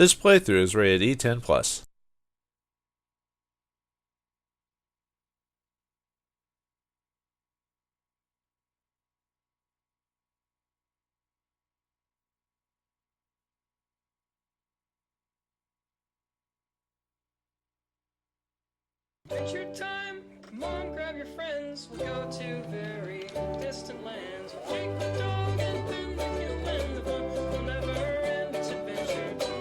This playthrough is rated E10+. Adventure time! Come on, grab your friends. We'll go to very distant lands. We'll take the dog and then the hill and the fun will never end. It's adventure time.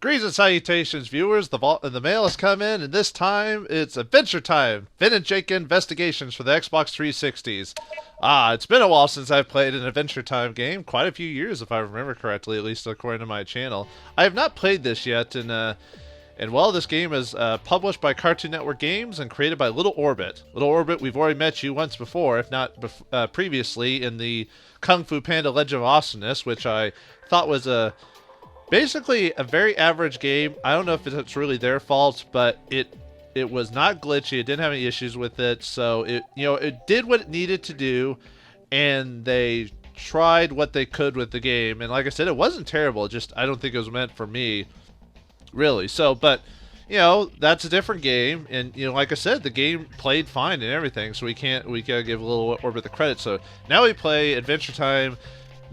Greetings and salutations, viewers. The mail has come in, and this time it's Adventure Time. Finn and Jake Investigations for the Xbox 360s. It's been a while since I've played an Adventure Time game. Quite a few years, if I remember correctly, at least according to my channel. I have not played this yet, and well, this game is published by Cartoon Network Games and created by Little Orbit. Little Orbit, we've already met you once before, if not previously, in the Kung Fu Panda Legend of Awesomeness, which I thought was basically a very average game. I don't know if it's really their fault, but it was not glitchy. It didn't have any issues with it, so it did what it needed to do, and they tried what they could with the game. And like I said, it wasn't terrible. Just I don't think it was meant for me, really. So, but that's a different game, and like I said, the game played fine and everything. So we gotta give Little Orbit the credit. So now we play Adventure Time.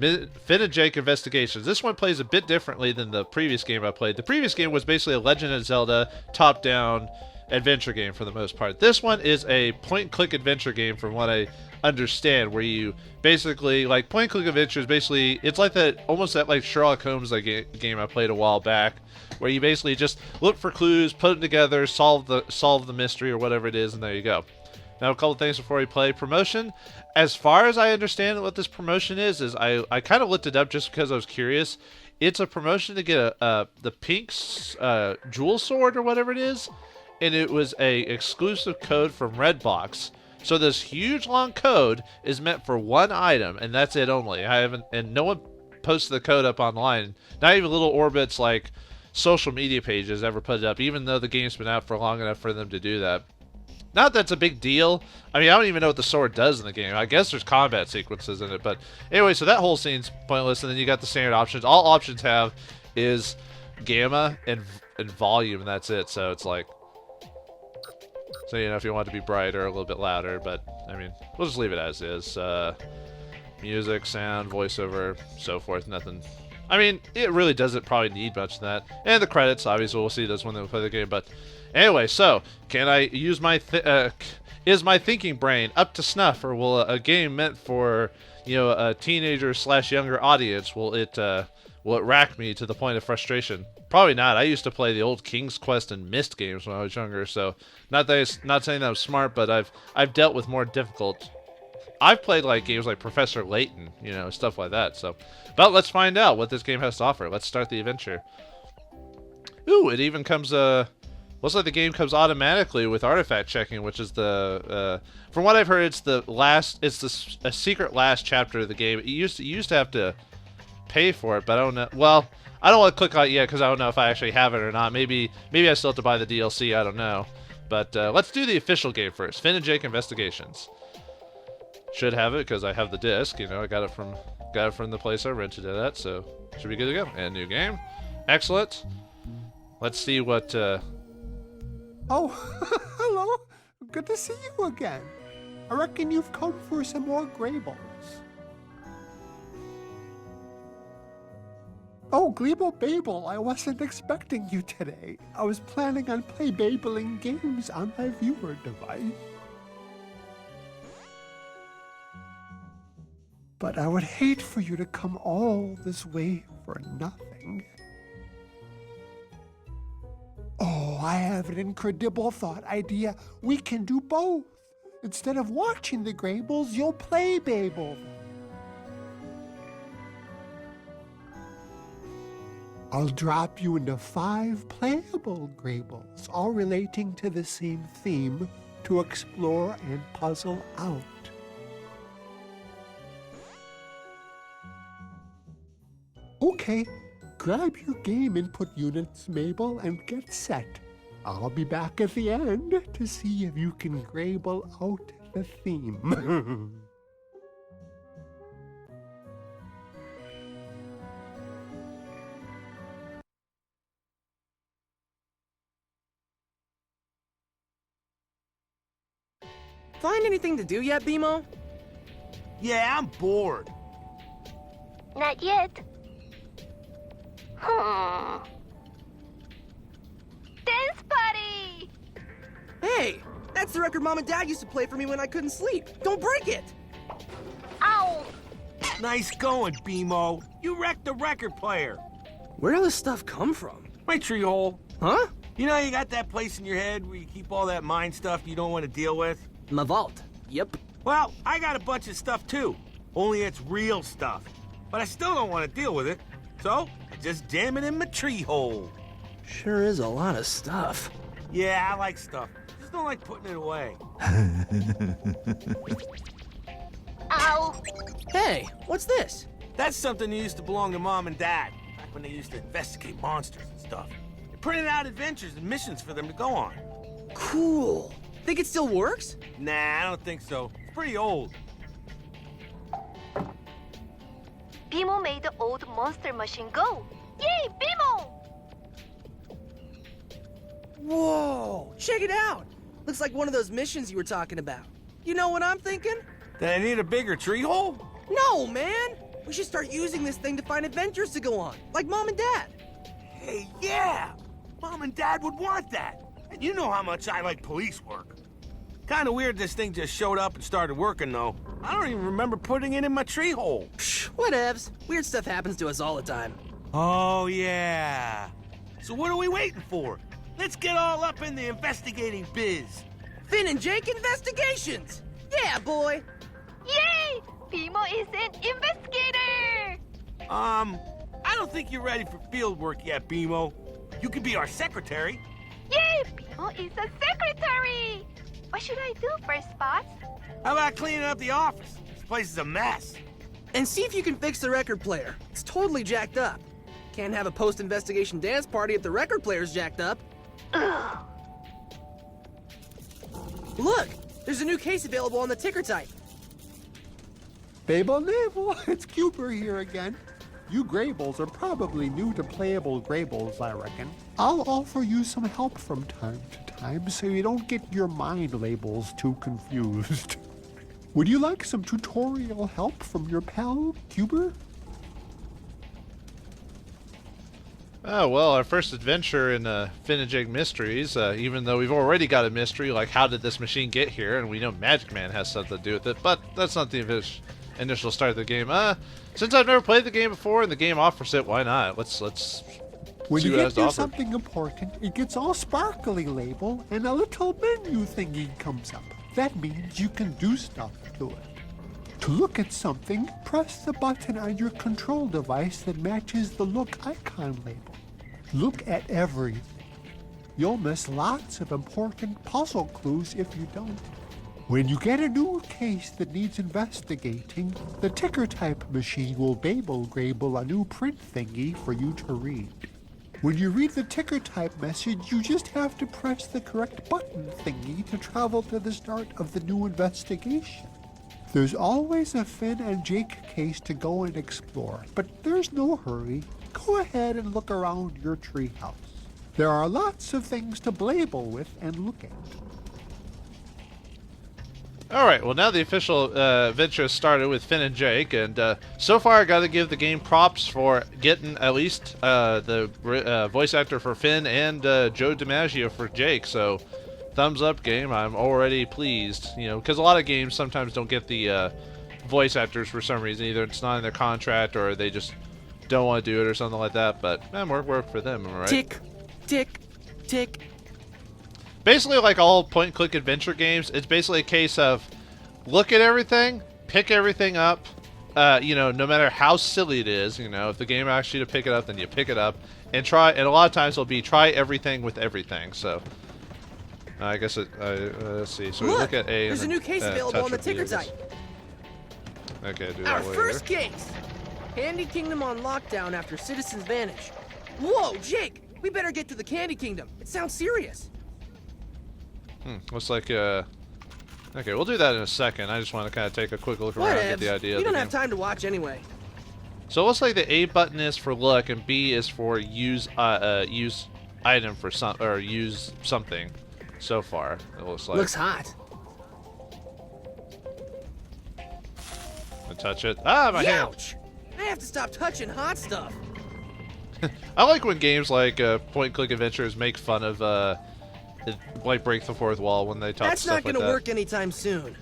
Finn and Jake Investigations. This one plays a bit differently than the previous game I played. The previous game was basically a Legend of Zelda top-down adventure game for the most part. This one is a point-and-click adventure game from what I understand, where you basically, like, point-and-click adventure is basically, it's like that, almost that like Sherlock Holmes game I played a while back, where you basically just look for clues, put them together, solve the mystery or whatever it is, and there you go. Now, a couple things before we play. Promotion. As far as I understand what this promotion is I kind of looked it up just because I was curious. It's a promotion to get the Pink's Jewel Sword or whatever it is, and it was a exclusive code from Redbox. So this huge long code is meant for one item, and that's it only. And no one posted the code up online. Not even Little Orbit's like social media pages ever put it up, even though the game's been out for long enough for them to do that. Not that's a big deal. I mean, I don't even know what the sword does in the game. I guess there's combat sequences in it. But anyway, so that whole scene's pointless. And then you got the standard options. All options have is gamma and volume, and that's it. So it's like... So, if you want it to be brighter, a little bit louder. But, I mean, we'll just leave it as is. Music, sound, voiceover, so forth. Nothing... I mean, it really doesn't probably need much of that. And the credits, obviously, we'll see those when they play the game. But anyway, so can I use my is my thinking brain up to snuff, or will a game meant for a teenager / younger audience will it rack me to the point of frustration? Probably not. I used to play the old King's Quest and Myst games when I was younger, so not saying that I'm smart, but I've dealt with more difficult. I've played like games like Professor Layton, stuff like that. So, but let's find out what this game has to offer. Let's start the adventure. Ooh, it even comes looks like the game comes automatically with artifact checking, which is the from what I've heard, it's a secret last chapter of the game. You used to have to pay for it, but I don't know. Well, I don't want to click on it yet because I don't know if I actually have it or not. Maybe I still have to buy the DLC. I don't know. But let's do the official game first. Finn and Jake Investigations. Should have it because I have the disc. I got it from the place I rented it at, so should be good to go. And new game, excellent. Let's see what. Oh, hello. Good to see you again. I reckon you've come for some more Greyballs. Oh, Gleeble Babel, I wasn't expecting you today. I was planning on babling games on my viewer device. But I would hate for you to come all this way for nothing. Oh, I have an incredible thought idea. We can do both. Instead of watching the Greyballs, you'll play Babel. I'll drop you into 5 playable Greyballs, all relating to the same theme, to explore and puzzle out. Okay, grab your game input units, Mabel, and get set. I'll be back at the end to see if you can Grable out the theme. Find anything to do yet, BMO? Yeah, I'm bored. Not yet. Dance party! Hey, that's the record Mom and Dad used to play for me when I couldn't sleep. Don't break it! Ow! Nice going, BMO. You wrecked the record player. Where'd all this stuff come from? My tree hole. Huh? You know you got that place in your head where you keep all that mind stuff you don't want to deal with? My vault. Yep. Well, I got a bunch of stuff too. Only it's real stuff. But I still don't want to deal with it. So, I just jam it in my tree hole. Sure is a lot of stuff. Yeah, I like stuff. Just don't like putting it away. Ow! Hey, what's this? That's something that used to belong to Mom and Dad, back when they used to investigate monsters and stuff. They printed out adventures and missions for them to go on. Cool. Think it still works? Nah, I don't think so. It's pretty old. Bimo made the old monster machine go. Yay, Bimo! Whoa, check it out. Looks like one of those missions you were talking about. You know what I'm thinking? Did I need a bigger tree hole? No, man. We should start using this thing to find adventures to go on, like Mom and Dad. Hey, yeah! Mom and Dad would want that. And you know how much I like police work. Kinda weird this thing just showed up and started working, though. I don't even remember putting it in my tree hole. Psh, whatevs. Weird stuff happens to us all the time. Oh, yeah. So what are we waiting for? Let's get all up in the investigating biz. Finn and Jake Investigations! Yeah, boy! Yay! Bimo is an investigator! I don't think you're ready for field work yet, BMO. You could be our secretary. Yay! Bimo is a secretary! What should I do first, Spots? How about cleaning up the office? This place is a mess. And see if you can fix the record player. It's totally jacked up. Can't have a post-investigation dance party if the record player's jacked up. Ugh. Look! There's a new case available on the tickertype. Babel Navel, it's Cuber here again. You Graybles are probably new to playable Graybles, I reckon. I'll offer you some help from time to time so you don't get your mind labels too confused. Would you like some tutorial help from your pal, Cuber? Oh, well, our first adventure in Finn and Jake Mysteries, even though we've already got a mystery, like how did this machine get here, and we know Magic Man has something to do with it, but that's not the initial start of the game. Since I've never played the game before and the game offers it, why not? Let's When see you what it get has to near offer. something important, it gets all sparkly label and a little menu thingy comes up. That means you can do stuff to it. To look at something, press the button on your control device that matches the look icon label. Look at everything. You'll miss lots of important puzzle clues if you don't. When you get a new case that needs investigating, the tickertype machine will Babel-grable a new print thingy for you to read. When you read the tickertype message, you just have to press the correct button thingy to travel to the start of the new investigation. There's always a Finn and Jake case to go and explore, but there's no hurry. Go ahead and look around your treehouse. There are lots of things to blabel with and look at. Alright, well now the official adventure has started with Finn and Jake, and so far I gotta give the game props for getting at least the voice actor for Finn and Joe DiMaggio for Jake, so thumbs up game, I'm already pleased, you know, because a lot of games sometimes don't get the voice actors for some reason, either it's not in their contract or they just don't want to do it or something like that, but more work for them, am I right? Tick, tick, tick. Basically, like all point-and-click adventure games, it's basically a case of look at everything, pick everything up, you know, no matter how silly it is, you know, if the game asks you to pick it up, then you pick it up, and try, and a lot of times it'll be try everything with everything, so. I guess it, let's see, so we look at A and there's a new case available on the ticker type. Okay, do that Our later. first case! Candy Kingdom on lockdown after citizens vanish. Whoa, Jake! We better get to the Candy Kingdom. It sounds serious. Looks like, okay, we'll do that in a second. I just want to kind of take a quick look around and get the idea. We of don't the have game. time to watch anyway. So it looks like the A button is for look and B is for use item for some or use something. So far, it looks like. Looks hot. And touch it. Ah, my hand. Ouch! I have to stop touching hot stuff. I like when games like point-and-click adventures make fun of like break the fourth wall when they touch That's stuff not like gonna that. work anytime soon.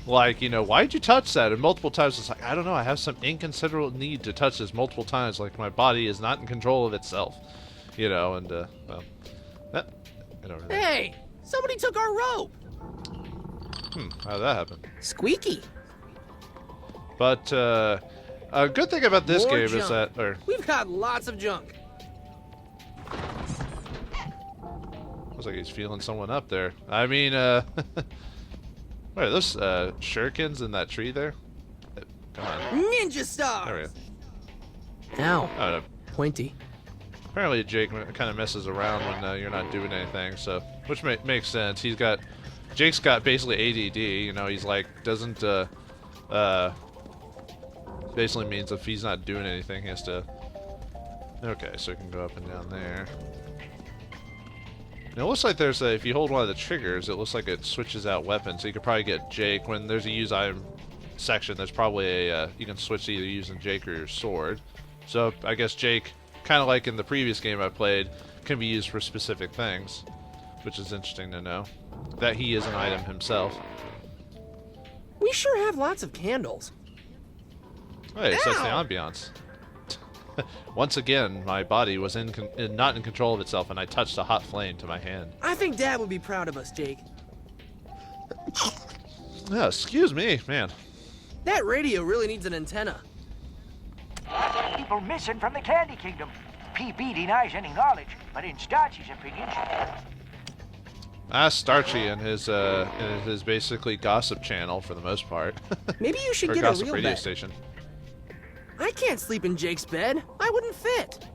Like, you know, why'd you touch that? And multiple times it's like, I don't know, I have some inconsiderable need to touch this multiple times, like my body is not in control of itself. You know, and, well, get over there. Hey! Somebody took our rope! How'd that happen? Squeaky. But, a good thing about this More game is junk. that, or, We've got lots of junk. looks like he's feeling someone up there. I mean, wait, are those, shurikens in that tree there? Come on. Ninja stars! There we go. Ow. Oh, no. Pointy. Apparently Jake kind of messes around when you're not doing anything, so which makes sense. Jake's got basically ADD. You know, he's like doesn't basically means if he's not doing anything, he has to. Okay, so he can go up and down there. And it looks like there's if you hold one of the triggers, it looks like it switches out weapons. So you could probably get Jake when there's a use item section. There's probably a you can switch to either using Jake or your sword. So I guess Jake, kind of like in the previous game I played, can be used for specific things, which is interesting to know. That he is an item himself. We sure have lots of candles. Hey, so that's the Ow! ambiance. Once again, my body was not in control of itself, and I touched a hot flame to my hand. I think Dad would be proud of us, Jake. Yeah, excuse me, man. That radio really needs an antenna. People missing from the Candy Kingdom. PB denies any knowledge, but in Starchy's opinion... Starchy and his basically gossip channel for the most part. Maybe you should or get a gossip real radio bed. station. I can't sleep in Jake's bed. I wouldn't fit.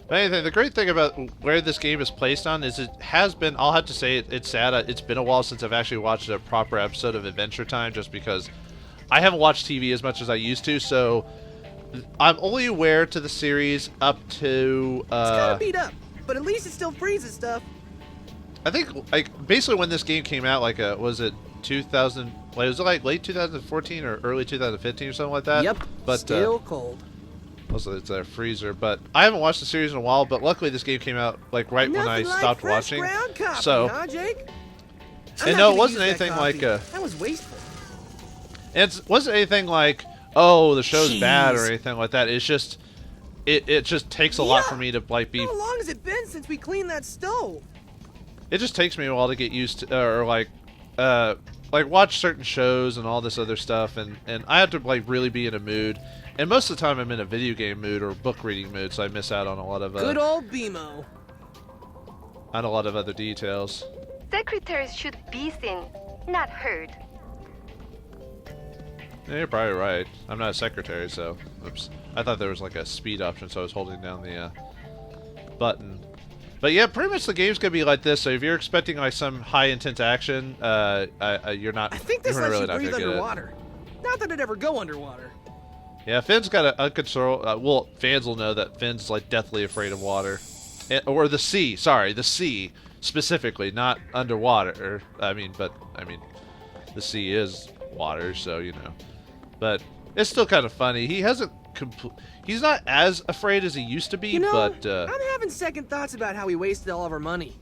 But anything, the great thing about where this game is placed on is it has been, I'll have to say, it's sad. It's been a while since I've actually watched a proper episode of Adventure Time, just because I haven't watched TV as much as I used to, so I'm only aware to the series up to... It's kind of beat up, but at least it still freezes stuff. I think, like, basically when this game came out, like, was it 2000... Was it like late 2014 or early 2015 or something like that? Yep, But, still cold. Also, it's a freezer, but I haven't watched the series in a while, but luckily this game came out, like, right when I Nothing like stopped fresh watching. ground coffee, So, huh, Jake? and no, it wasn't anything like, That was wasteful. it wasn't anything like, oh, the show's bad or Jeez. anything like that. It's just, it just takes a lot for me to, like, be... How long has it been since we cleaned that stove? It just takes me a while to get used to, or like watch certain shows and all this other stuff, and I have to like really be in a mood. And most of the time, I'm in a video game mood or book reading mood, so I miss out on a lot of Good old BMO. on a lot of other details. Secretaries should be seen, not heard. Yeah, you're probably right. I'm not a secretary, so oops. I thought there was like a speed option, so I was holding down the button. But yeah, pretty much the game's gonna be like this. So if you're expecting like some high intense action, you're not. I think this you're lets really you not breathe gonna get it. underwater. Not that it'd ever go underwater. Yeah, Finn's got an uncontrolled. Well, fans will know that Finn's like deathly afraid of water, or the sea. Sorry, the sea specifically, not underwater. I mean, the sea is water, so you know. But it's still kind of funny. He hasn't. He's not as afraid as he used to be, You know, but I'm having second thoughts about how we wasted all of our money.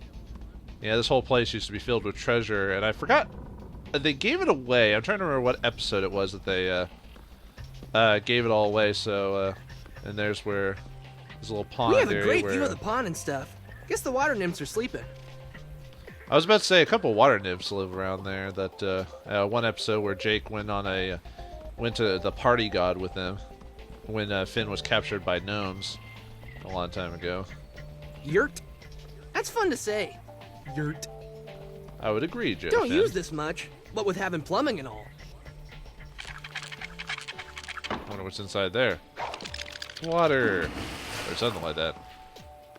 yeah, this whole place used to be filled with treasure, and I forgot they gave it away. I'm trying to remember what episode it was that they gave it all away. So, and there's where there's a little pond We have a area great where, view of the pond and stuff. Guess the water nymphs are sleeping. I was about to say a couple water nymphs live around there. That one episode where Jake went to the party god with them when Finn was captured by gnomes a long time ago. Yurt. That's fun to say. Yurt. I would agree, Joe. Don't Finn. use this much, what with having plumbing and all. I wonder what's inside there. Water, or something like that.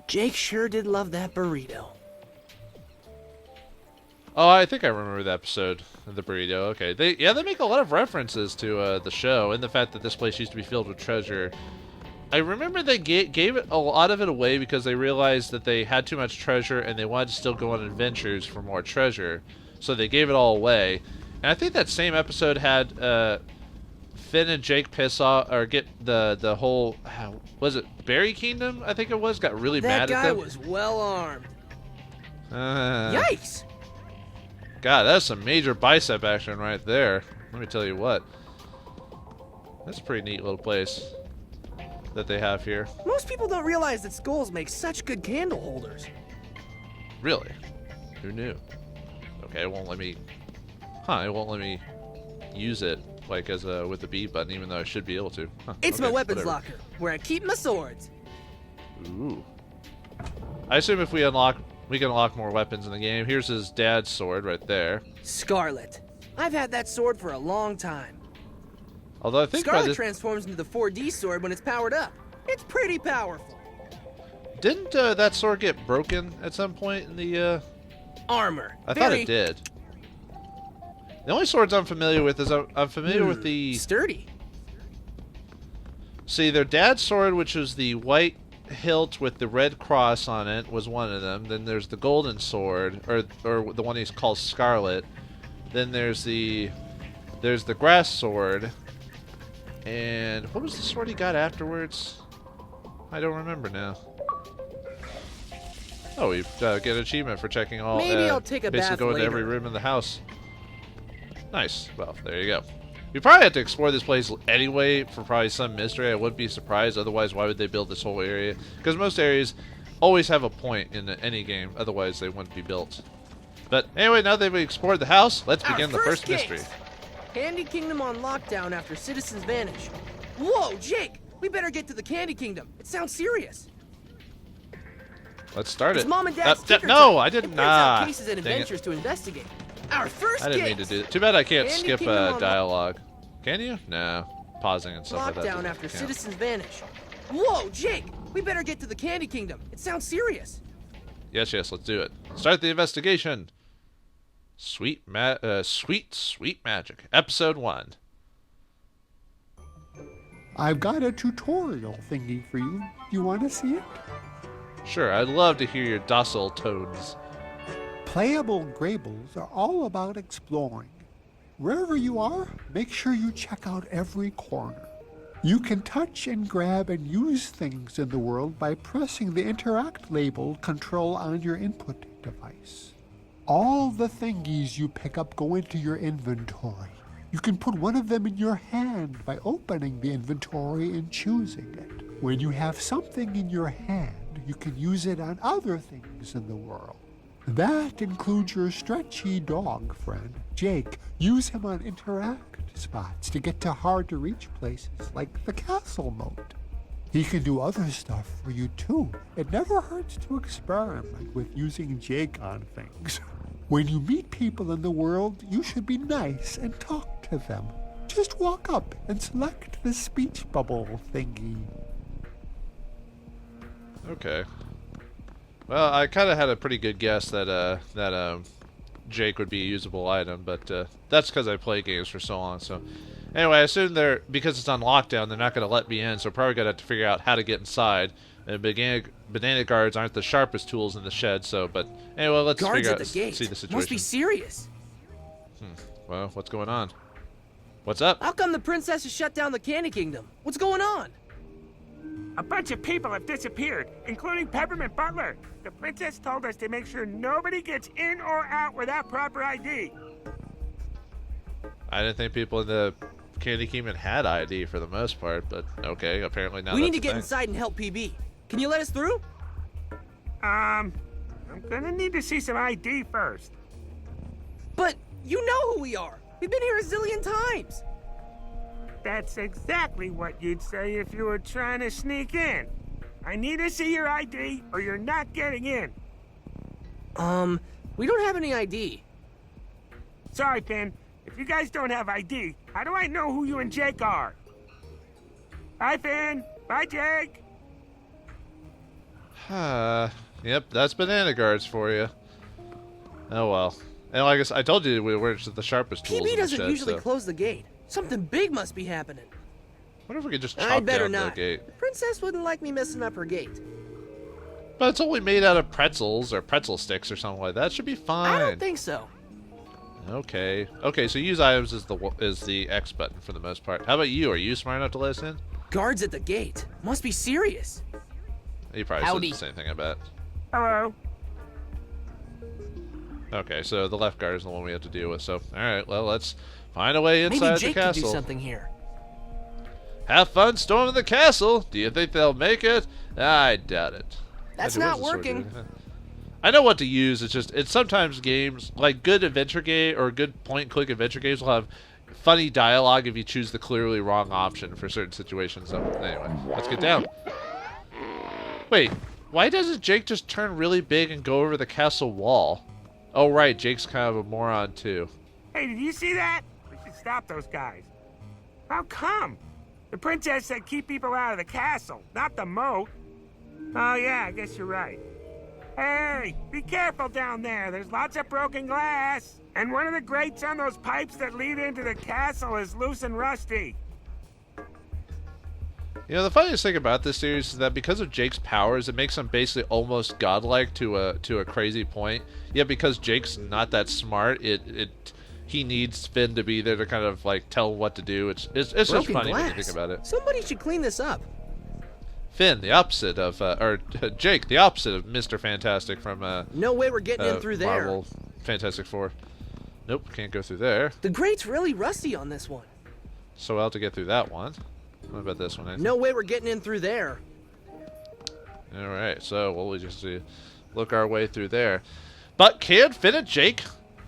Jake sure did love that burrito. Oh, I think I remember the episode of the burrito. Okay, they make a lot of references to the show and the fact that this place used to be filled with treasure. I remember they gave it a lot of it away because they realized that they had too much treasure and they wanted to still go on adventures for more treasure, so they gave it all away. And I think that same episode had Finn and Jake piss off or get the whole was it Berry Kingdom? I think it was got really mad at them. That guy was well armed. Yikes! God, that's some major bicep action right there. Let me tell you what. That's a pretty neat little place that they have here. Most people don't realize that skulls make such good candle holders. Really? Who knew? Okay, it won't let me. Huh? It won't let me use it like as a with the B button, even though I should be able to. Huh, It's okay, my weapons whatever. locker, where I keep my swords. Ooh. I assume if we unlock, we can unlock more weapons in the game. Here's his dad's sword right there. Scarlet. I've had that sword for a long time. Although I think by Scarlet this, transforms into the 4D sword when it's powered up. It's pretty powerful. didn't that sword get broken at some point in the? Armor. I thought it did. The only swords I'm familiar with is I'm familiar with the. Sturdy. See, their dad's sword, which was the white hilt with the red cross on it, was one of them. Then there's the golden sword, or the one he's called Scarlet. Then there's the grass sword. And what was the sword he got afterwards? I don't remember now. Oh, we get an achievement for checking all. Maybe I'll take a basically bath going to later. every room in the house. Nice. Well, there you go. We probably have to explore this place anyway for probably some mystery. I wouldn't be surprised. Otherwise, why would they build this whole area? Because most areas always have a point in any game. Otherwise, they wouldn't be built. But anyway, now that we've explored the house, let's begin the first case. mystery. Candy Kingdom on lockdown after citizens vanish. Whoa, Jake! We better get to the Candy Kingdom. It sounds serious. Let's start It's it. Mom and Dad's ticker no, type. I didn't. It prints out Nah. cases and Dang it. adventures to investigate. Our first I didn't mean to case. do that. Too bad I can't Candy skip Kingdom on dialogue. Can you? No. Pausing and stuff like that. Lockdown doesn't after count. citizens vanish. Whoa, Jake! We better get to the Candy Kingdom. It sounds serious. Yes, let's do it. Start the investigation. Sweet magic. Episode 1. I've got a tutorial thingy for you. You want to see it? Sure, I'd love to hear your docile tones. Playable Graybles are all about exploring. Wherever you are, make sure you check out every corner. You can touch and grab and use things in the world by pressing the Interact label control on your input device. All the thingies you pick up go into your inventory. You can put one of them in your hand by opening the inventory and choosing it. When you have something in your hand, you can use it on other things in the world. That includes your stretchy dog friend, Jake. Use him on interact spots to get to hard-to-reach places like the castle moat. He can do other stuff for you too. It never hurts to experiment with using Jake on things. When you meet people in the world, you should be nice and talk to them. Just walk up and select the speech bubble thingy. Okay. Well, I kind of had a pretty good guess that Jake would be a usable item, but that's because I play games for so long. So anyway, I assume because it's on lockdown, they're not going to let me in, so probably going to have to figure out how to get inside. And banana guards aren't the sharpest tools in the shed, so, but anyway, let's Guards figure at out, the gate. see the situation. Must be serious. Well, what's going on? What's up? How come the princess has shut down the Candy Kingdom? What's going on? A bunch of people have disappeared, including Peppermint Butler. The princess told us to make sure nobody gets in or out without proper ID. I didn't think people in the Candy Kingdom had ID for the most part, but okay, apparently not. We need to get inside and help PB. Can you let us through? I'm gonna need to see some ID first. But you know who we are. We've been here a zillion times. That's exactly what you'd say if you were trying to sneak in. I need to see your ID or you're not getting in. We don't have any ID. Sorry, Finn. If you guys don't have ID, how do I know who you and Jake are? Bye, Finn. Bye, Jake. Yep, that's banana guards for you. Oh well. And like I told you, we were just the sharpest tools PB in the doesn't shed, usually so. close the gate. Something big must be happening. What if we could just chop I'd better down not. the gate? The princess wouldn't like me messing up her gate. But it's only made out of pretzels or pretzel sticks or something like that. Should be fine. I don't think so. Okay. Okay, so use items is the X button for the most part. How about you? Are you smart enough to let us in? Guards at the gate. Must be serious. You probably Howdy. said the same thing, I bet. Hello. Okay, so the left guard is the one we have to deal with. So, all right, well, let's find a way inside Maybe Jake the could do castle. something here. Have fun storming the castle. Do you think they'll make it? I doubt it. That's Actually, not where's the sword working. doing? I know what to use. It's sometimes games like good adventure game or good point-and-click adventure games will have funny dialogue if you choose the clearly wrong option for certain situations. So anyway, let's get down. Wait, why doesn't Jake just turn really big and go over the castle wall? Oh right, Jake's kind of a moron too. Hey, did you see that? We should stop those guys. How come? The princess said keep people out of the castle, not the moat. Oh yeah, I guess you're right. Hey, be careful down there. There's lots of broken glass. And one of the grates on those pipes that lead into the castle is loose and rusty. You know, the funniest thing about this series is that because of Jake's powers, it makes him basically almost godlike to a crazy point. Yet because Jake's not that smart, he needs Finn to be there to kind of like tell him what to do. It's just Broken funny when you glass. think about it. Somebody should clean this up. Finn, the opposite of, or Jake, the opposite of Mr. Fantastic from No way we're getting in through there. Marvel Fantastic Four. Nope, can't go through there. The grate's really rusty on this one. So I'll have to get through that one. What about this one? Nathan? No way we're getting in through there. All right, so we'll just look our way through there. But can Finn and Jake,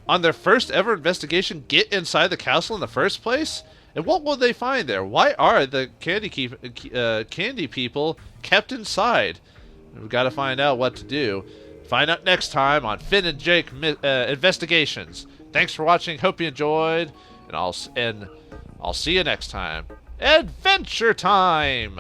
on their first ever investigation, get inside the castle in the first place? And what will they find there? Why are the candy people kept inside? We've got to find out what to do. Find out next time on Finn and Jake Investigations. Thanks for watching. Hope you enjoyed, and I'll see you next time. Adventure time!